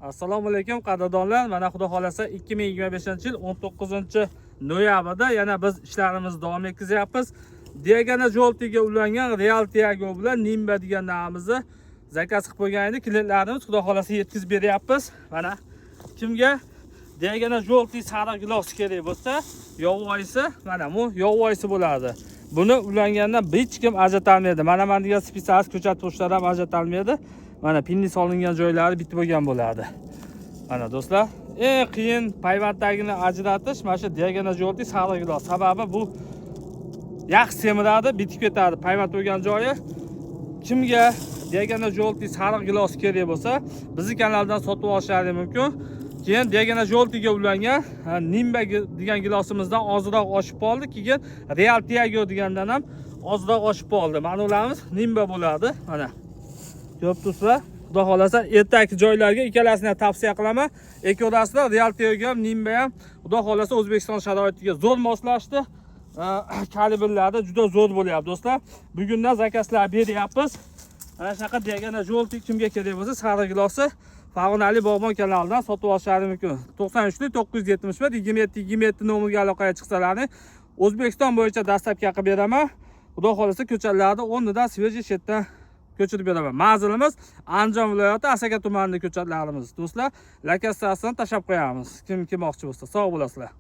Assalomu alaykum qadrdonlar. Mana xudo xolasa 2025-yil 19-noyabrda yana biz ishlarimizni davom etkazyapmiz. Diagana Joltiga ulangan Real Tiago bilan Nimba degan namimizni zakaz qilib qo'ygan edi. Klientlarimiz xudo xolasa yetkazib beryapmiz. Mana kimga Diagana Jolti sariq gilos kerak bo'lsa, yovvoyisi mana bu yovvoyisi bo'ladi. Buni ulangandan hech kim ajratolmaydi. Mana degan spesialist ko'chat pochtalar ham ajratolmaydi. Mana pinni solingan joylari bitib bo'lgan bo'ladi. Mana do'stlar, eng qiyin payvanddagini ajratish mana shu Diagana Jolti sariq gilos. Sababi bu yaxshi semiradi, bitib ketadi. Payvand bo'lgan joyi kimga Diagana Jolti sariq gilos kerak bo'lsa, bizning kanaldan sotib olishlari mumkin. Keyin Diagana Joltiga ulangan Nimba degan gilosimizdan ozroq oshib qoldi. Keyin Real Tiago degandan ham ozroq oshib qoldi. Mana ularimiz Nimba bo'ladi. Mana ko'ptuslar. Xudo xolasa ertaki joylarga ikkalasini ham tavsiya qilaman. Ekoraslar Real Tiago ham Nimba ham xudo xolasa O'zbekiston sharoitiga zo'r moslashdi. Kalibrlari juda zo'r bo'lyapti do'stlar. Bugundan zakazlar beryapmiz. Mana shunaqa Diagana Jolti kimga kerak bo'lsa, sariq gilosi Farg'onali Bog'bon kanalidan sotib olishlari mumkin. 93 971 27 27 nomerga aloqaga chiqsalaring O'zbekiston bo'yicha dastlabki qilib beraman. Xudo xolasa ko'chatlarni o'rnidan svejiy shetdan ko'chirib beraman. Manzilimiz Andijon viloyati Asaka tumanidagi ko'chatlarimiz. Do'stlar, lokatsiyasini tashab qo'yamiz. Kim kelmoqchi bo'lsa, sog' bo'lasizlar.